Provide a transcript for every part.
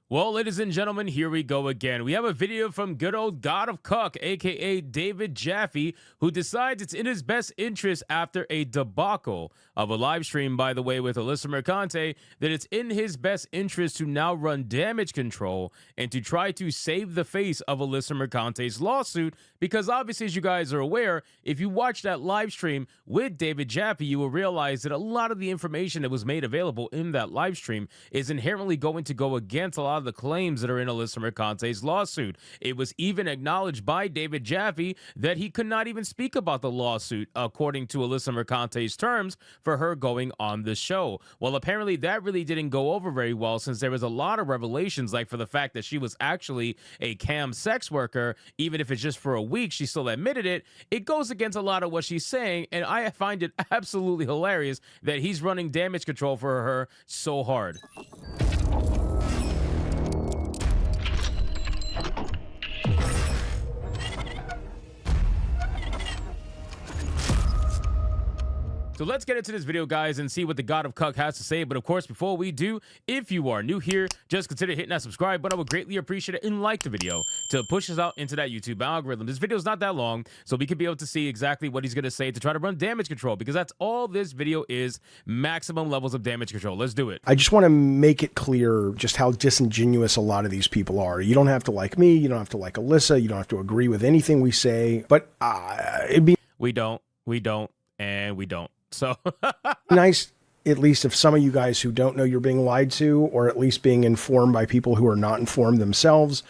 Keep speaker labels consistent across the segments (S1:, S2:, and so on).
S1: Well, ladies and gentlemen, here we go again. We have a video from good old God of Cuck, aka David Jaffe, who decides it's in his best interest after a debacle of a live stream, by the way, with Alyssa Mercantes, that it's in his best interest to now run damage control and to try to save the face of Alyssa Mercantes' lawsuit. Because obviously, as you guys are aware, if you watch that live stream with David Jaffe, you will realize that a lot of the information that was made available in that live stream is inherently going to go against a lot of the claims that are in Alyssa Mercantes' lawsuit. It was even acknowledged by David Jaffe that he could not even speak about the lawsuit according to Alyssa Mercantes' terms for her going on the show. Well, apparently that really didn't go over very well, since there was a lot of revelations, like for the fact that she was actually a cam sex worker, even if it's just for a week, she still admitted it. It goes against a lot of what she's saying, and I find it absolutely hilarious that he's running damage control for her so hard. So let's get into this video, guys, and see what the God of Cuck has to say. But of course, before we do, if you are new here, just consider hitting that subscribe button. I would greatly appreciate it, and like the video to push us out into that YouTube algorithm. This video is not that long, so we can be able to see exactly what he's going to say to try to run damage control, because that's all this video is: maximum levels of damage control. Let's do it.
S2: I just want to make it clear just how disingenuous a lot of these people are. You don't have to like me. You don't have to like Alyssa. You don't have to agree with anything we say. But it'd be
S1: we don't, and we don't. So
S2: nice, at least if some of you guys who don't know you're being lied to, or at least being informed by people who are not informed themselves,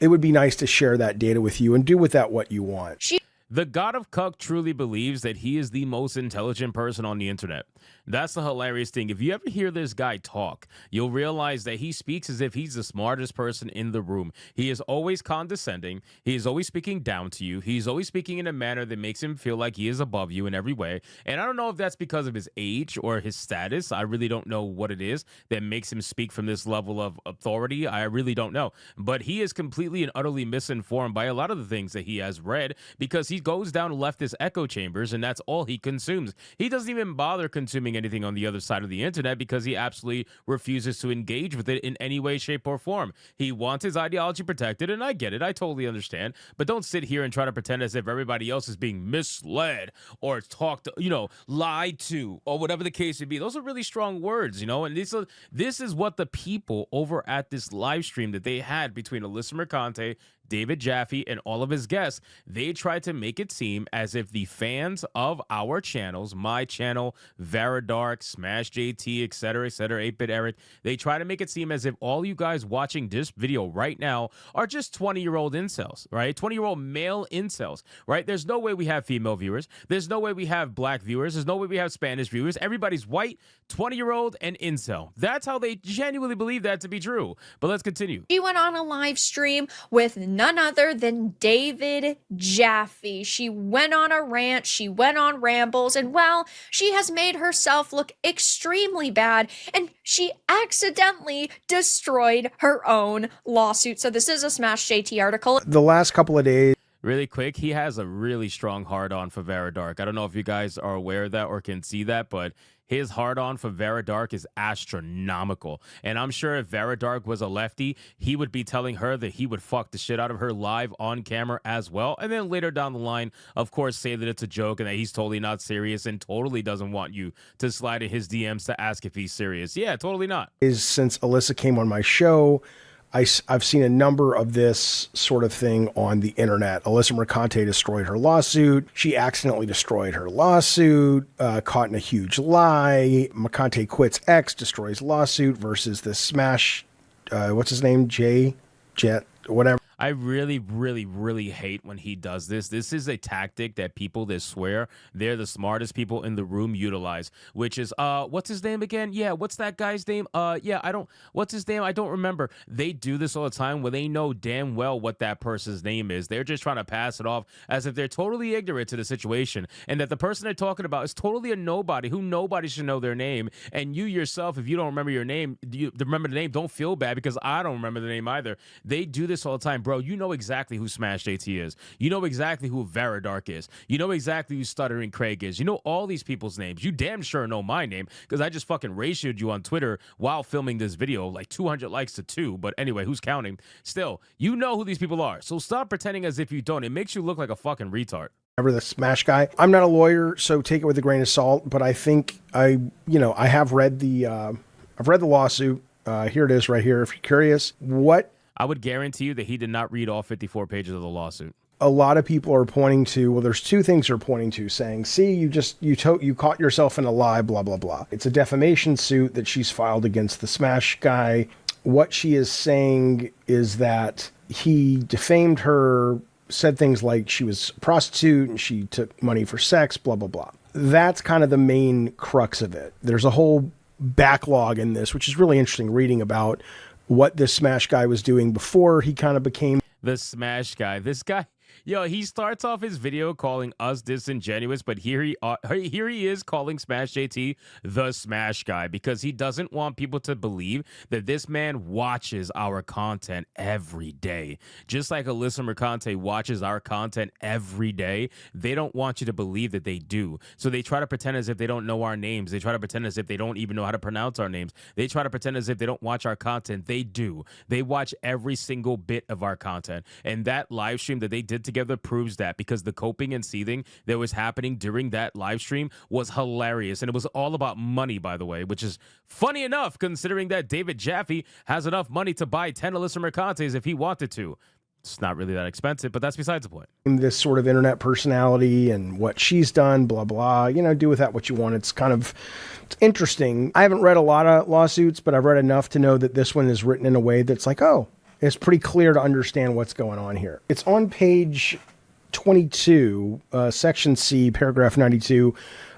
S2: it would be nice to share that data with you and do with that what you want.
S1: The God of Cuck truly believes that he is the most intelligent person on the internet. That's the hilarious thing. If you ever hear this guy talk, you'll realize that he speaks as if he's the smartest person in the room. He is always condescending. He is always speaking down to you. He's always speaking in a manner that makes him feel like he is above you in every way. And I don't know if that's because of his age or his status. I really don't know what it is that makes him speak from this level of authority. I really don't know. But he is completely and utterly misinformed by a lot of the things that he has read, because he goes down leftist echo chambers and that's all he consumes. He doesn't even bother consuming anything on the other side of the internet because he absolutely refuses to engage with it in any way, shape, or form. He wants his ideology protected, and I get it. I totally understand. But don't sit here and try to pretend as if everybody else is being misled or talked, lied to, or whatever the case would be. Those are really strong words, and this is what the people over at this live stream that they had between Alyssa Mercantes, David Jaffe, and all of his guests, they tried to make it seem as if the fans of our channels, my channel, Veridark, Smash JT, etc., 8-Bit Eric, they try to make it seem as if all you guys watching this video right now are just 20-year-old incels, right? 20-year-old male incels, right? There's no way we have female viewers. There's no way we have black viewers. There's no way we have Spanish viewers. Everybody's white, 20-year-old, and incel. That's how they genuinely believe that to be true. But let's continue.
S3: She went on a live stream with none other than David Jaffe. She went on a rant, she went on rambles, and well, she has made herself look extremely bad, and she accidentally destroyed her own lawsuit. So this is a Smash JT article.
S2: The last couple of days,
S1: really quick, he has a really strong hard-on for Veridark. I don't know if you guys are aware of that or can see that, but his hard-on for Veridark is astronomical. And I'm sure if Veridark was a lefty, he would be telling her that he would fuck the shit out of her live on camera as well. And then later down the line, of course, say that it's a joke and that he's totally not serious and totally doesn't want you to slide in his DMs to ask if he's serious. Yeah, totally not.
S2: Is since Alyssa came on my show, I've seen a number of this sort of thing on the internet. Alyssa Mercantes destroyed her lawsuit. She accidentally destroyed her lawsuit, caught in a huge lie. Mercantes quits X, destroys lawsuit versus the Smash, what's his name? Jet, whatever.
S1: I really, really, really hate when he does this. This is a tactic that people that swear they're the smartest people in the room utilize, which is, what's his name again? Yeah, what's that guy's name? What's his name? I don't remember. They do this all the time when they know damn well what that person's name is. They're just trying to pass it off as if they're totally ignorant to the situation, and that the person they're talking about is totally a nobody who nobody should know their name. And you yourself, if you don't remember your name, you remember the name, don't feel bad because I don't remember the name either. They do this all the time. bro, you know exactly who Smash JT is. You know exactly who Veridark is. You know exactly who Stuttering Craig is. You know all these people's names. You damn sure know my name because I just fucking ratioed you on Twitter while filming this video, like 200 likes to 2. But anyway, who's counting? Still, you know who these people are. So stop pretending as if you don't. It makes you look like a fucking retard.
S2: The Smash guy. I'm not a lawyer, so take it with a grain of salt. But I think I have read the lawsuit. Here it is, right here. If you're curious, what
S1: I would guarantee you that he did not read all 54 pages of the lawsuit.
S2: A lot of people are pointing to. Well, there's two things they're pointing to, saying, "See, you caught yourself in a lie." Blah blah blah. It's a defamation suit that she's filed against the Smash guy. What she is saying is that he defamed her. Said things like she was a prostitute and she took money for sex, blah, blah, blah. That's kind of the main crux of it. There's a whole backlog in this, which is really interesting, reading about what this Smash guy was doing before he kind of became
S1: the Smash guy. This guy, yo, he starts off his video calling us disingenuous, but here he is calling Smash JT the Smash guy because he doesn't want people to believe that this man watches our content every day. Just like Alyssa Mercantes watches our content every day, they don't want you to believe that they do. So they try to pretend as if they don't know our names. They try to pretend as if they don't even know how to pronounce our names. They try to pretend as if they don't watch our content. They do. They watch every single bit of our content. And that live stream that they did together proves that, because the coping and seething that was happening during that live stream was hilarious. And it was all about money, by the way, which is funny enough considering that David Jaffe has enough money to buy 10 Alyssa Mercantes if he wanted to. It's not really that expensive, but that's besides the point.
S2: This sort of internet personality and what she's done, blah, blah, do with that what you want. It's interesting. I haven't read a lot of lawsuits, but I've read enough to know that this one is written in a way that's like, oh, it's pretty clear to understand what's going on here. It's on page 22, section C, paragraph 92.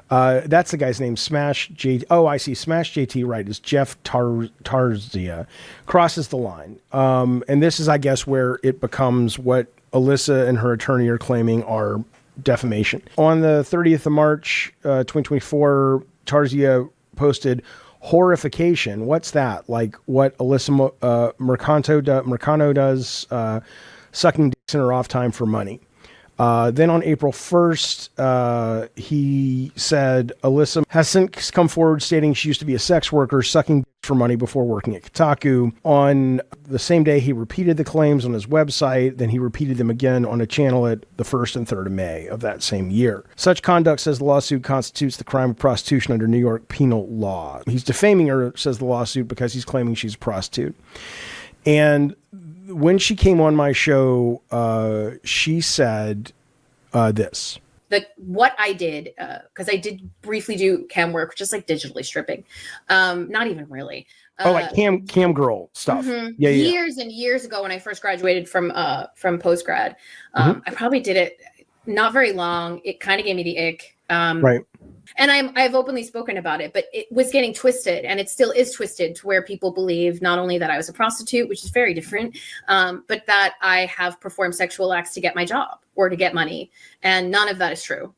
S2: That's the guy's name, Smash JT. Oh, I see. Smash JT, right, is Jeff Tarzia. Crosses the line. And this is, I guess, where it becomes what Alyssa and her attorney are claiming are defamation. On the 30th of March, 2024, Tarzia posted horrification. What's that? Like what Alyssa Mercano does, sucking dicks in her off time for money. Then on April 1st, he said Alyssa has since come forward stating she used to be a sex worker sucking dicks for money before working at Kotaku. On the same day, he repeated the claims on his website. Then he repeated them again on a channel at the 1st and 3rd of May of that same year. Such conduct, says the lawsuit, constitutes the crime of prostitution under New York penal law. He's defaming her, says the lawsuit, because he's claiming she's a prostitute. And when she came on my show, she said this.
S4: What I did, because I did briefly do cam work, just like digitally stripping. Not even really.
S2: Like cam girl stuff.
S4: Mm-hmm.
S2: Yeah.
S4: Years and years ago when I first graduated from postgrad. I probably did it not very long. It kind of gave me the ick.
S2: Right.
S4: And I've openly spoken about it, but it was getting twisted, and it still is twisted to where people believe not only that I was a prostitute, which is very different, but that I have performed sexual acts to get my job or to get money. And none of that is true.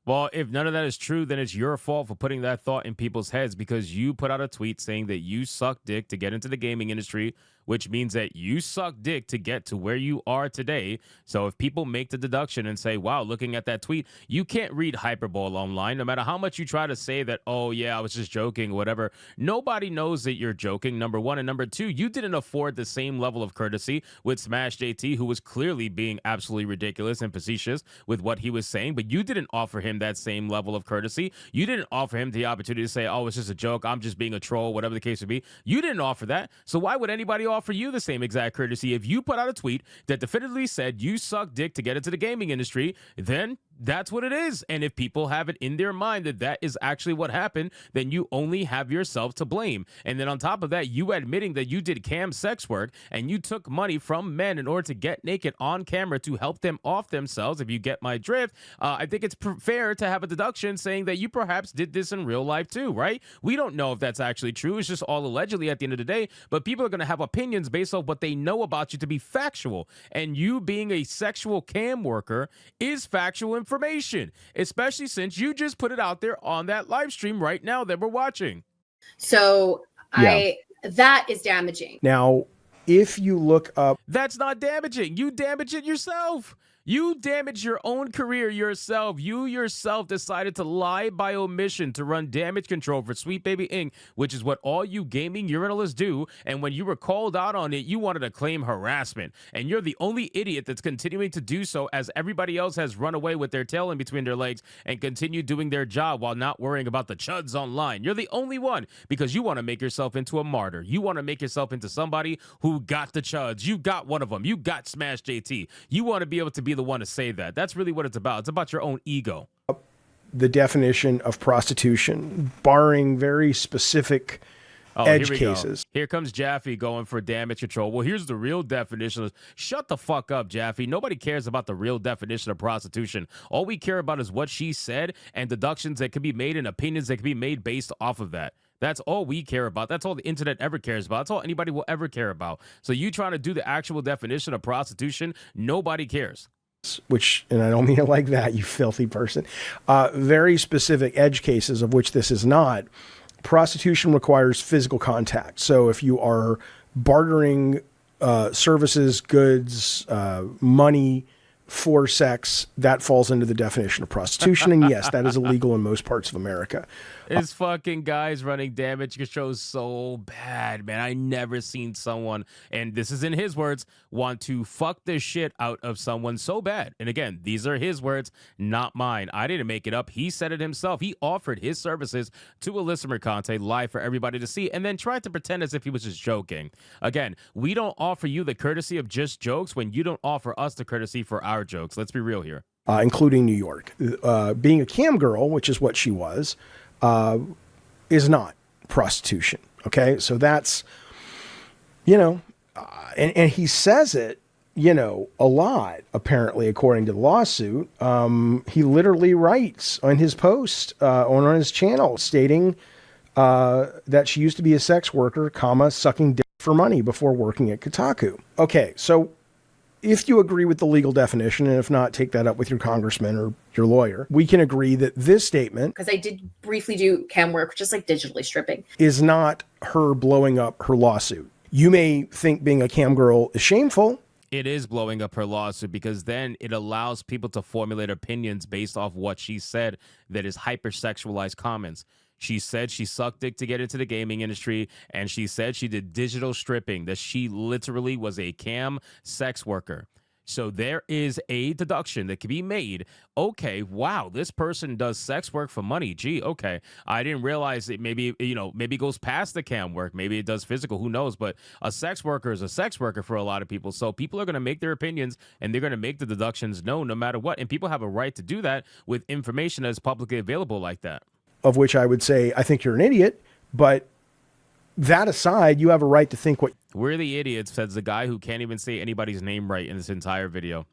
S1: Well, if none of that is true, then it's your fault for putting that thought in people's heads, because you put out a tweet saying that you suck dick to get into the gaming industry, which means that you suck dick to get to where you are today. So if people make the deduction and say, wow, looking at that tweet, you can't read hyperbole online, no matter how much you try to say that, oh, yeah, I was just joking, whatever. Nobody knows that you're joking, number one. And number two, you didn't afford the same level of courtesy with Smash JT, who was clearly being absolutely ridiculous and facetious with what he was saying, but you didn't offer him that same level of courtesy. You didn't offer him the opportunity to say, oh, it's just a joke, I'm just being a troll, whatever the case would be. You didn't offer that. So why would anybody offer you the same exact courtesy? If you put out a tweet that definitively said you suck dick to get into the gaming industry, then that's what it is. And if people have it in their mind that that is actually what happened, then you only have yourself to blame. And then on top of that, you admitting that you did cam sex work and you took money from men in order to get naked on camera to help them off themselves, if you get my drift, I think it's fair to have a deduction saying that you perhaps did this in real life too, right? We don't know if that's actually true. It's just all allegedly at the end of the day, but people are going to have opinions based off what they know about you to be factual. And you being a sexual cam worker is factual information, especially since you just put it out there on that live stream right now that we're watching.
S4: So that is damaging.
S2: Now, if you look up,
S1: That's not damaging. You damage it yourself. You damage your own career yourself. You yourself decided to lie by omission to run damage control for Sweet Baby Inc., which is what all you gaming urinalists do. And when you were called out on it, you wanted to claim harassment. And you're the only idiot that's continuing to do so, as everybody else has run away with their tail in between their legs and continue doing their job while not worrying about the chuds online. You're the only one, because you want to make yourself into a martyr. You want to make yourself into somebody who got the chuds. You got one of them. You got Smash JT. You want to be able to be the one to say that. That's really what it's about. It's about your own ego.
S2: the definition of prostitution, barring very specific edge cases.
S1: Here comes Jaffe going for damage control. Well, here's the real definition. Shut the fuck up, Jaffe. Nobody cares about the real definition of prostitution. All we care about is what she said and deductions that can be made and opinions that can be made based off of that. That's all we care about. That's all the internet ever cares about. That's all anybody will ever care about. So you trying to do the actual definition of prostitution, nobody cares.
S2: Which, and I don't mean it like that, you filthy person. Very specific edge cases, of which this is not. Prostitution requires physical contact. So if you are bartering services, goods, money for sex, that falls into the definition of prostitution. And yes, that is illegal in most parts of America.
S1: This fucking guy's running damage control so bad, man. I never seen someone, and this is in his words, want to fuck the shit out of someone so bad. And again, these are his words, not mine. I didn't make it up. He said it himself. He offered his services to Alyssa Mercantes live for everybody to see, and then tried to pretend as if he was just joking. Again, we don't offer you the courtesy of just jokes when you don't offer us the courtesy for our jokes. Let's be real here.
S2: Including New York. Being a cam girl, which is what she was, is not prostitution. Okay. So that's, and he says it, a lot, apparently, according to the lawsuit. He literally writes on his post, on his channel, stating, that she used to be a sex worker, sucking dick for money before working at Kotaku. Okay. So if you agree with the legal definition, and if not, take that up with your congressman or your lawyer, we can agree that this statement,
S4: because I did briefly do cam work, just like digitally stripping,
S2: is not her blowing up her lawsuit. You may think being a cam girl is shameful.
S1: It is blowing up her lawsuit, because then it allows people to formulate opinions based off what she said that is hypersexualized comments. She said she sucked dick to get into the gaming industry, and she said she did digital stripping, that she literally was a cam sex worker. So there is a deduction that can be made. Okay, wow, this person does sex work for money. Gee, okay. I didn't realize it maybe it goes past the cam work. Maybe it does physical, who knows? But a sex worker is a sex worker for a lot of people. So people are going to make their opinions, and they're going to make the deductions known no matter what. And people have a right to do that with information that's publicly available like that.
S2: Of which I would say, I think you're an idiot, but that aside, you have a right to think what...
S1: We're the idiots, says the guy who can't even say anybody's name right in this entire video.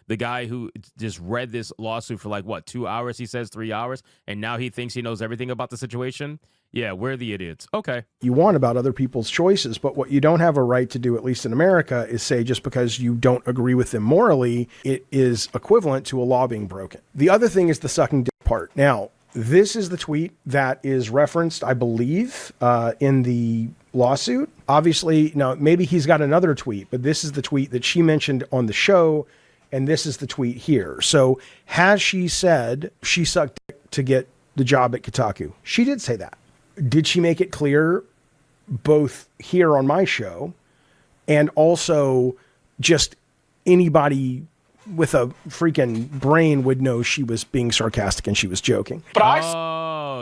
S1: The guy who just read this lawsuit for 2 hours, he says 3 hours, and now he thinks he knows everything about the situation. Yeah, we're the idiots. Okay.
S2: You want about other people's choices, but what you don't have a right to do, at least in America, is say just because you don't agree with them morally, it is equivalent to a law being broken. The other thing is the sucking dick part. Now, this is the tweet that is referenced, I believe, in the lawsuit. Obviously, now maybe he's got another tweet, but this is the tweet that she mentioned on the show, and this is the tweet here. So has she said she sucked dick to get the job at Kotaku? She did say that. Did she make it clear both here on my show and also just anybody with a freaking brain would know she was being sarcastic and she was joking?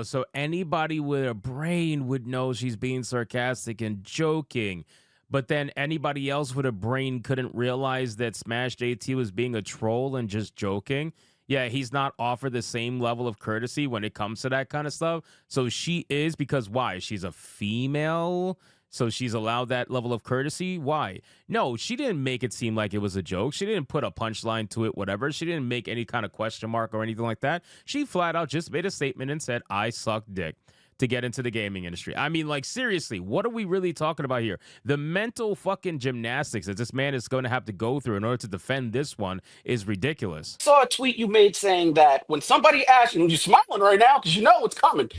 S1: So anybody with a brain would know she's being sarcastic and joking. But then anybody else with a brain couldn't realize that Smash JT was being a troll and just joking. Yeah, he's not offered the same level of courtesy when it comes to that kind of stuff. So she is, because why? She's a female, so she's allowed that level of courtesy. Why? No, she didn't make it seem like it was a joke. She didn't put a punchline to it, whatever. She didn't make any kind of question mark or anything like that. She flat out just made a statement and said, I suck dick to get into the gaming industry. I mean, seriously, what are we really talking about here? The mental fucking gymnastics that this man is going to have to go through in order to defend this one is ridiculous.
S5: I saw a tweet you made saying that when somebody asked you, and you're smiling right now because you know what's coming.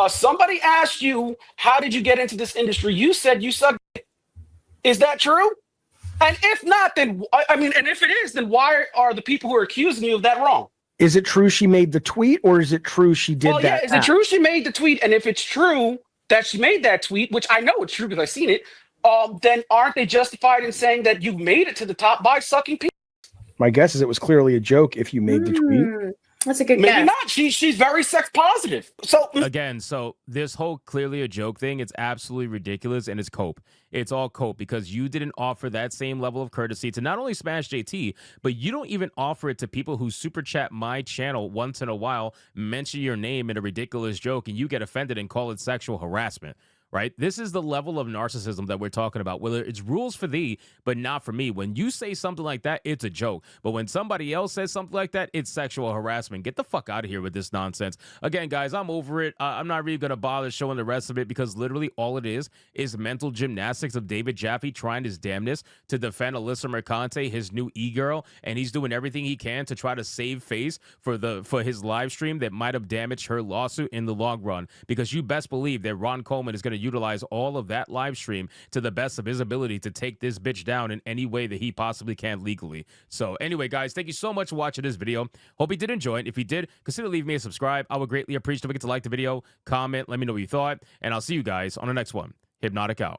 S5: Somebody asked you, how did you get into this industry? You said you suck dick. Is that true? And if not, then I mean, and if it is, then why are the people who are accusing you of that wrong?
S2: Is it true she made the tweet, or is it true she did
S5: Well,
S2: that?
S5: yeah, is it true she made the tweet? And if it's true that she made that tweet, which I know it's true because I've seen it, then aren't they justified in saying that you made it to the top by sucking people?
S2: My guess is it was clearly a joke if you made the tweet.
S4: That's a good
S5: Maybe
S4: guess.
S5: not. She's very sex positive. So
S1: Again, so this whole clearly a joke thing, it's absolutely ridiculous, and it's cope. It's all cope because you didn't offer that same level of courtesy to not only Smash JT, but you don't even offer it to people who super chat my channel once in a while, mention your name in a ridiculous joke, and you get offended and call it sexual harassment. Right? This is the level of narcissism that we're talking about. Whether it's rules for thee, but not for me. When you say something like that, it's a joke. But when somebody else says something like that, it's sexual harassment. Get the fuck out of here with this nonsense. Again, guys, I'm over it. I'm not really going to bother showing the rest of it because literally all it is mental gymnastics of David Jaffe trying his damnness to defend Alyssa Mercantes, his new e-girl, and he's doing everything he can to try to save face for his live stream that might have damaged her lawsuit in the long run. Because you best believe that Ron Coleman is going to utilize all of that live stream to the best of his ability to take this bitch down in any way that he possibly can legally. So anyway, guys, thank you so much for watching this video. Hope you did enjoy it. If you did, consider leaving me a subscribe. I would greatly appreciate it. Don't forget to like the video, comment, let me know what you thought, and I'll see you guys on the next one. Hypnotic out.